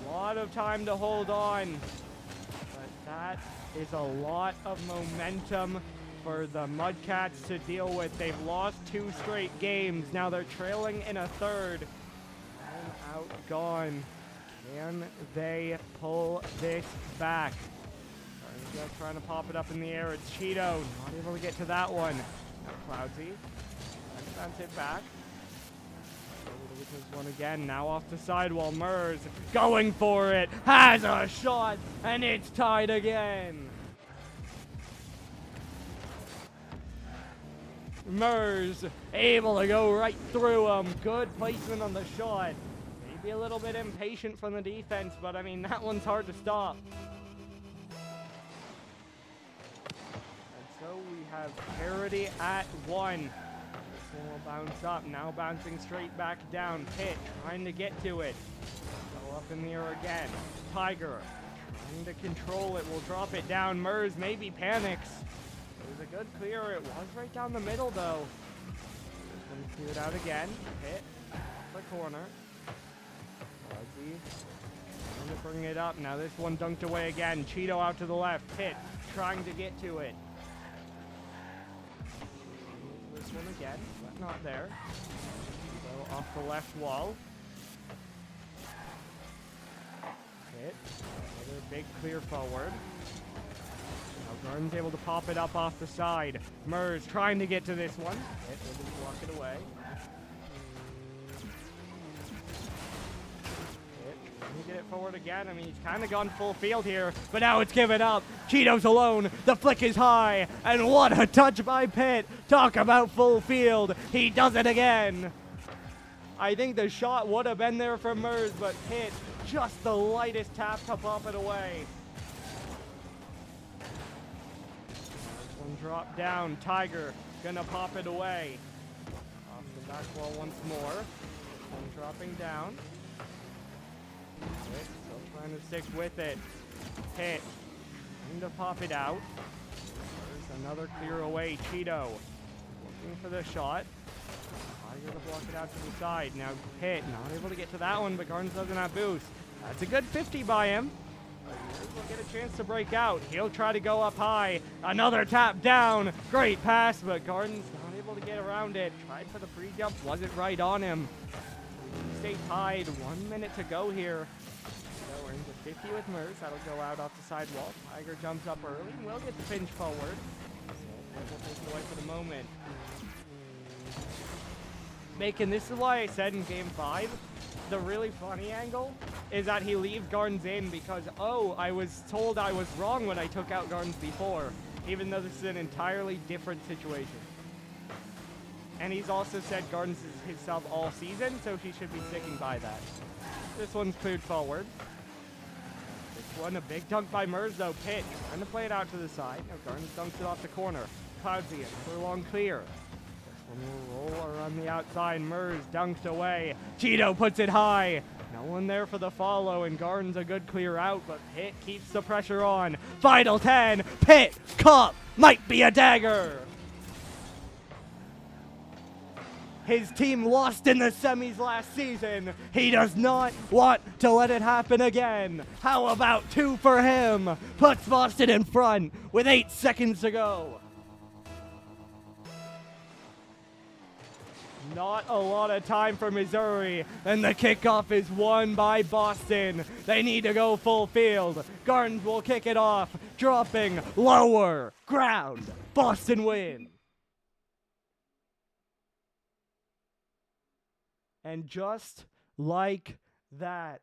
A lot of time to hold on. But that is a lot of momentum for the Mudcats to deal with. They've lost 2 straight games. Now they're trailing in a third. And out gone. Can they pull this back? Just trying to pop it up in the air. It's Cheeto. Not able to get to that one. Now Cloudsy. Bounce it back. This one again, now off the sidewall. Mers going for it, has a shot, and it's tied again. Murs able to go right through him. Good placement on the shot. Maybe a little bit impatient from the defense, but I mean, that one's hard to stop. And so we have parity at 1. This one will bounce up. Now bouncing straight back down. Pitt trying to get to it. Go up in the air again. Tiger trying to control it. Will drop it down. Murs maybe panics. It was a good clear. It was right down the middle, though. Going to clear it out again. Pitt the corner. Fuzzy trying to bring it up. Now this one dunked away again. Cheeto out to the left. Pitt trying to get to it. This one again, but not there. So off the left wall. Pitt. Another big clear forward. Now Garden's able to pop it up off the side. Murs trying to get to this one. Pitt able to block it away. Get it forward again. I mean, he's kind of gone full field here, but now it's given up. Cheeto's alone. The flick is high, and what a touch by Pitt. Talk about full field. He does it again. I think the shot would have been there for Murs, but Pitt, just the lightest tap to pop it away. One drop down. Tiger gonna pop it away. Off the back wall once more. One dropping down. Still trying to stick with it. Pitt trying to pop it out. There's another clear away. Cheeto looking for the shot. Tiger to block it out to the side. Now Pitt not able to get to that one, but Gardens doesn't have boost. That's a good 50 by him. He'll get a chance to break out. He'll try to go up high. Another tap down. Great pass, but Gardens not able to get around it. Tried for the pre-jump. Wasn't right on him. Stay tied. 1 minute to go here. So we're into 50 with Murs. That'll go out off the sidewall. Tiger jumps up early and will get the pinch forward. So we'll take it away for the moment. This is why I said in Game 5, the really funny angle is that he leaves Gardens in because, oh, I was told I was wrong when I took out Gardens before, even though this is an entirely different situation. And he's also said Gardens is himself all season, so he should be sticking by that. This one's cleared forward. This one, a big dunk by Murs, though. Pitt trying to play it out to the side. Now Gardens dunks it off the corner. Cloudsy, another long clear. This one will roll around the outside. Murs dunked away. Cheeto puts it high. No one there for the follow, and Gardens a good clear out, but Pitt keeps the pressure on. Final 10. Pitt Cup might be a dagger. His team lost in the semis last season. He does not want to let it happen again. How about 2 for him? Puts Boston in front with 8 seconds to go. Not a lot of time for Missouri, and the kickoff is won by Boston. They need to go full field. Gardens will kick it off, dropping lower ground. Boston win. And just like that,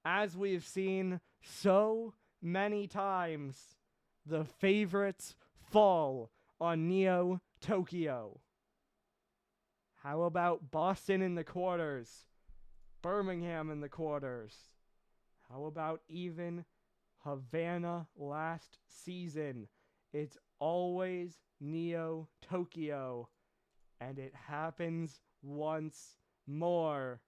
as we've seen so many times, the favorites fall on Neo Tokyo. How about Boston in the quarters? Birmingham in the quarters? How about even Havana last season? It's always Neo Tokyo, and it happens once more.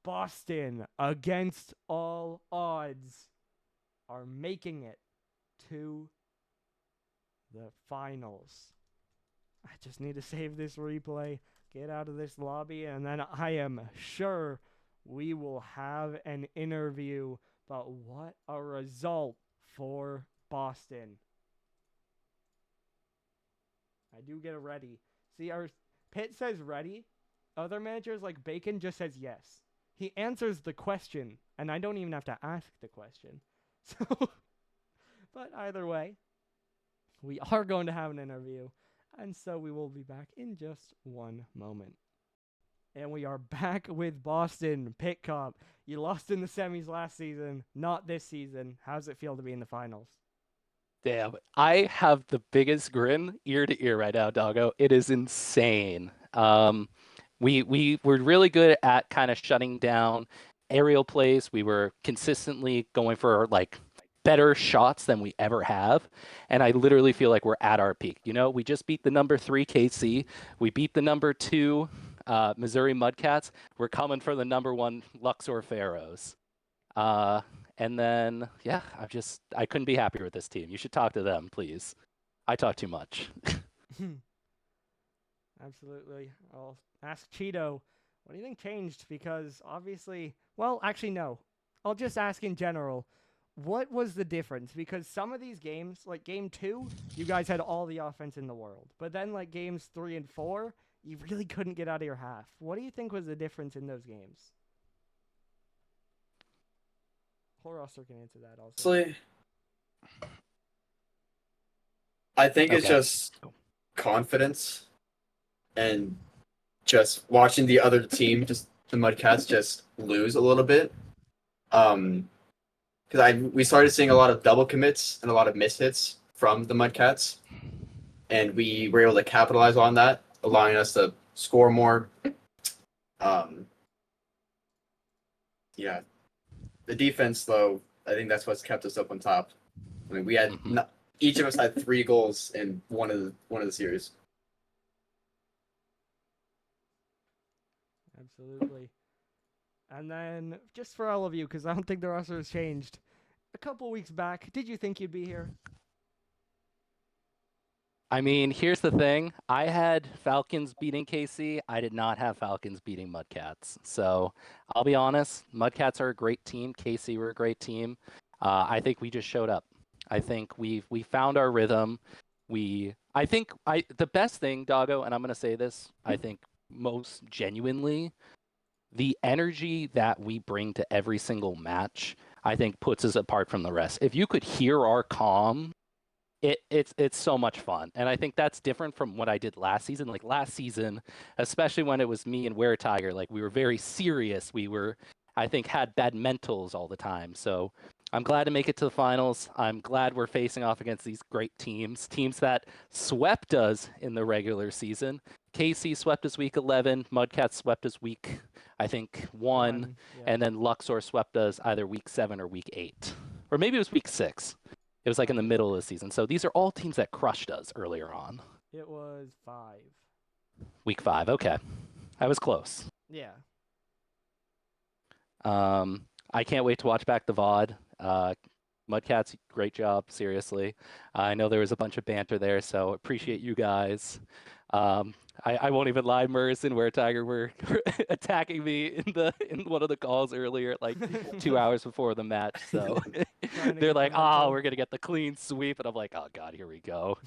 Boston, against all odds, are making it to the finals. I just need to save this replay, get out of this lobby, and then I am sure we will have an interview. But what a result for Boston. I do get a ready. See, our Pitt says ready. Other managers like Bacon just says yes. He answers the question, and I don't even have to ask the question. So, but either way, we are going to have an interview, and so we will be back in just one moment. And we are back with Boston. Pitt Cup. You lost in the semis last season, not this season. How does it feel to be in the finals? Damn, I have the biggest grin ear to ear right now, doggo. It is insane. We were really good at kind of shutting down aerial plays. We were consistently going for like better shots than we ever have, and I literally feel like we're at our peak. You know, we just beat the number 3 KC. We beat the number 2 Missouri Mudcats. We're coming for the number 1 Luxor Pharaohs. Uh, and then, yeah, I couldn't be happier with this team. You should talk to them, please. I talk too much. Absolutely. I'll ask Cheeto, what do you think changed? Because obviously, well, actually, no. I'll just ask in general, what was the difference? Because some of these games, like game 2, you guys had all the offense in the world. But then, like games 3 and 4, you really couldn't get out of your half. What do you think was the difference in those games? Horosser can answer that also. Honestly, I think it's Okay. just confidence and just watching the other team, just the Mudcats, just lose a little bit. Because we started seeing a lot of double commits and a lot of mishits from the Mudcats, and we were able to capitalize on that, allowing us to score more. Um, yeah, the defense, though, I think that's what's kept us up on top. I mean, we had each of us had 3 goals in one of the series. Absolutely. And then, just for all of you, because I don't think the roster has changed, a couple weeks back, did you think you'd be here? I mean, here's the thing. I had Falcons beating KC. I did not have Falcons beating Mudcats. So I'll be honest, Mudcats are a great team. KC were a great team. I think we just showed up. I think we found our rhythm. The best thing, Doggo, and I'm gonna say this, I think most genuinely, the energy that we bring to every single match, I think puts us apart from the rest. If you could hear our calm, it's so much fun. And I think that's different from what I did last season. Like last season, especially when it was me and Were Tiger, like we were very serious. We were, I think, had bad mentals all the time. So I'm glad to make it to the finals. I'm glad we're facing off against these great teams that swept us in the regular season. KC swept us week 11. Mudcats swept us week, I think, 1. Yeah. And then Luxor swept us either week 7 or week 8. Or maybe it was week 6. It was like in the middle of the season. So these are all teams that crushed us earlier on. It was 5. Week 5. Okay. I was close. Yeah. I can't wait to watch back the VOD. Mudcats, great job, seriously. I know there was a bunch of banter there, so appreciate you guys. I won't even lie, Merz and Were Tiger were attacking me in one of the calls earlier, like 2 hours before the match. So they're like, "Oh, we're gonna get the clean sweep," and I'm like, "Oh God, here we go."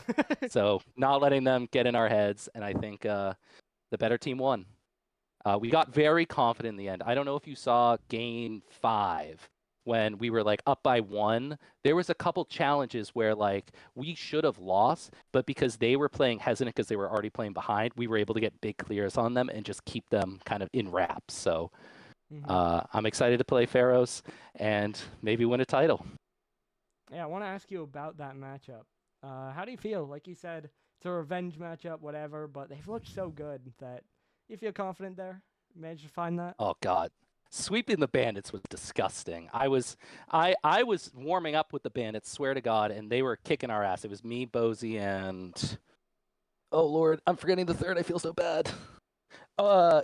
So not letting them get in our heads, and I think the better team won. We got very confident in the end. I don't know if you saw game 5 when we were like up by 1. There was a couple challenges where like we should have lost, but because they were playing hesitant because they were already playing behind, we were able to get big clears on them and just keep them kind of in wraps. So I'm excited to play Pharaohs and maybe win a title. Yeah, I want to ask you about that matchup. How do you feel? Like you said, it's a revenge matchup, whatever, but they've looked so good that you feel confident there? Managed to find that? Oh God. Sweeping the Bandits was disgusting. I was warming up with the Bandits, swear to God, and they were kicking our ass. It was me, Bozy, and oh Lord, I'm forgetting the third. I feel so bad.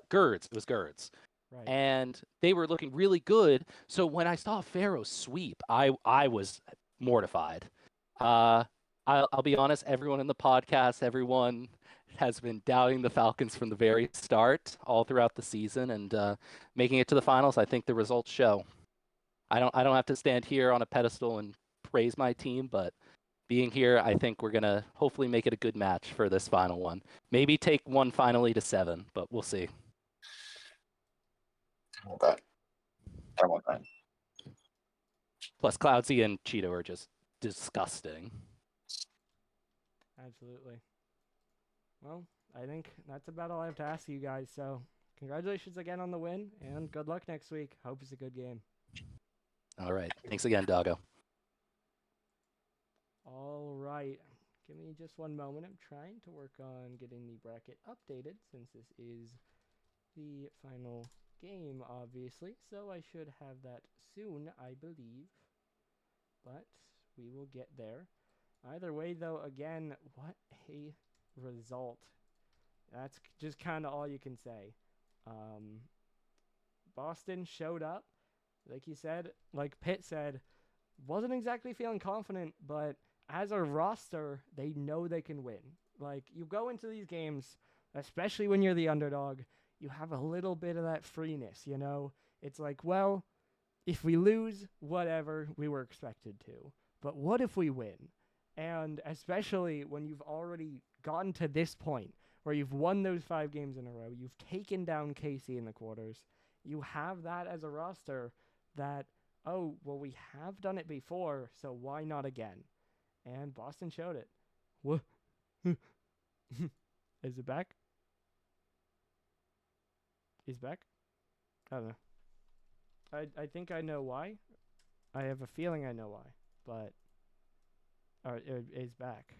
Girds. It was Girds. Right. And they were looking really good. So when I saw Pharaoh sweep, I was mortified. I'll be honest, everyone in the podcast, everyone has been doubting the Falcons from the very start, all throughout the season, and making it to the finals. I think the results show. I don't have to stand here on a pedestal and praise my team, but being here, I think we're gonna hopefully make it a good match for this final one. Maybe take one finally to 7, but we'll see. Okay. I want that. Plus, Cloudsy and Cheeto are just disgusting. Absolutely. Well, I think that's about all I have to ask you guys. So, congratulations again on the win, and good luck next week. Hope it's a good game. All right. Thanks again, Doggo. All right. Give me just one moment. I'm trying to work on getting the bracket updated since this is the final game, obviously. So I should have that soon, I believe. But we will get there. Either way, though, again, what a result. That's just kind of all you can say. Boston showed up. Like you said, like Pitt said, wasn't exactly feeling confident, but as a roster, they know they can win. Like, you go into these games, especially when you're the underdog, you have a little bit of that freeness, you know? It's like, well, if we lose, whatever, we were expected to. But what if we win? And especially when you've already gotten to this point where you've won those 5 games in a row, you've taken down KC in the quarters, you have that as a roster that, oh, well, we have done it before, so why not again? And Boston showed it. What? Is it back? Is back? I don't know. I think I know why. I have a feeling I know why, but it is back.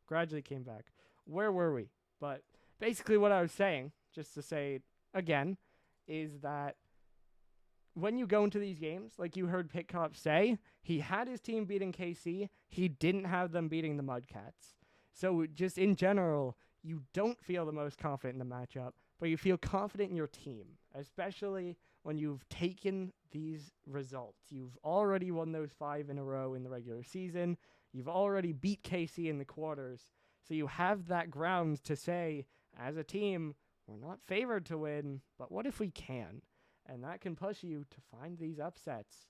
Gradually came back. Where were we? But basically what I was saying, just to say it again, is that when you go into these games, like you heard Pitcop say, he had his team beating KC. He didn't have them beating the Mudcats. So just in general, you don't feel the most confident in the matchup, but you feel confident in your team, especially when you've taken these results. You've already won those 5 in a row in the regular season. You've already beat KC in the quarters. So you have that grounds to say, as a team, we're not favored to win, but what if we can? And that can push you to find these upsets.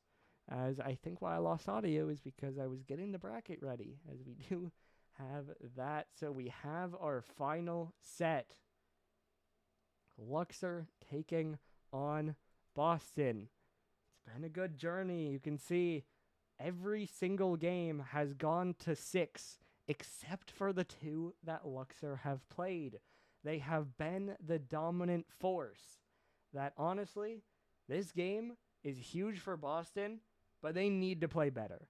As I think why I lost audio is because I was getting the bracket ready, as we do have that. So we have our final set. Luxor taking on Boston. It's been a good journey. You can see every single game has gone to 6, except for the 2 that Luxor have played. They have been the dominant force. That honestly, this game is huge for Boston, but they need to play better.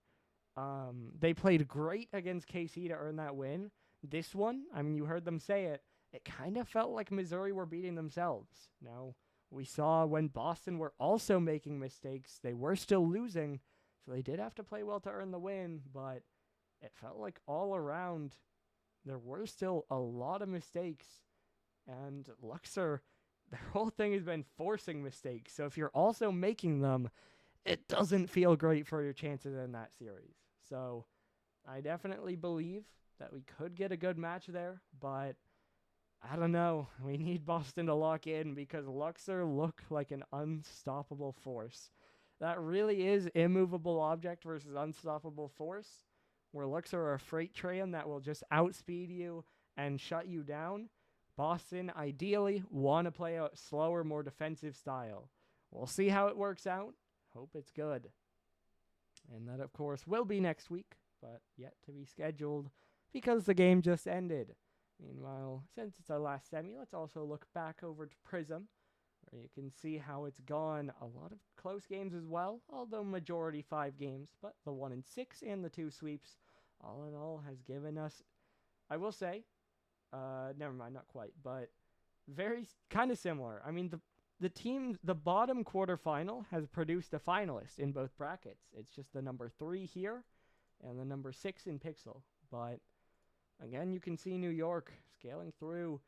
They played great against KC to earn that win. This one, I mean, you heard them say it, it kind of felt like Missouri were beating themselves. Now, we saw when Boston were also making mistakes, they were still losing, so they did have to play well to earn the win, but it felt like all around there were still a lot of mistakes, and Luxor, their whole thing has been forcing mistakes, so if you're also making them, it doesn't feel great for your chances in that series. So I definitely believe that we could get a good match there, but I don't know. We need Boston to lock in because Luxor look like an unstoppable force. That really is immovable object versus unstoppable force, where Luxor are a freight train that will just outspeed you and shut you down. Boston ideally want to play a slower, more defensive style. We'll see how it works out. Hope it's good. And that, of course, will be next week, but yet to be scheduled because the game just ended. Meanwhile, since it's our last semi, let's also look back over to Prism, where you can see how it's gone. A lot of close games as well, although majority 5 games, but the 1 and 6 and the 2 sweeps, all in all, has given us, I will say, never mind, not quite, but very kind of similar. I mean, the bottom quarterfinal has produced a finalist in both brackets. It's just the number 3 here and the number 6 in Pixel. But again, you can see New York scaling through.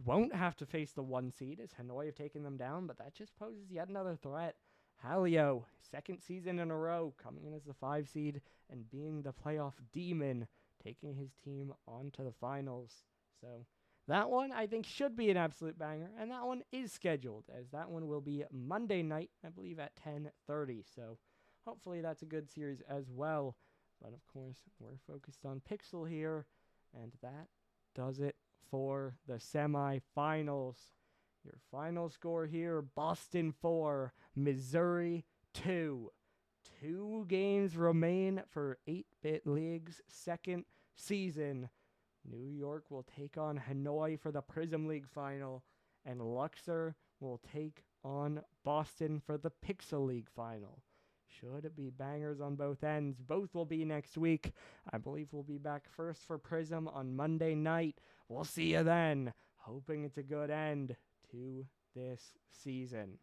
Won't have to face the 1 seed as Hanoi have taken them down, but that just poses yet another threat. Halio, 2nd season in a row, coming in as the 5 seed and being the playoff demon, taking his team on to the finals. So that one, I think, should be an absolute banger, and that one is scheduled, as that one will be Monday night, I believe, at 10:30. So hopefully that's a good series as well. But, of course, we're focused on Pixel here, and that does it for the semifinals. Your final score here, Boston 4, Missouri 2. 2 games remain for 8-Bit League's 2nd season. New York will take on Hanoi for the Prism League final, and Luxor will take on Boston for the Pixel League final. Should be bangers on both ends. Both will be next week. I believe we'll be back first for Prism on Monday night. We'll see you then. Hoping it's a good end to this season.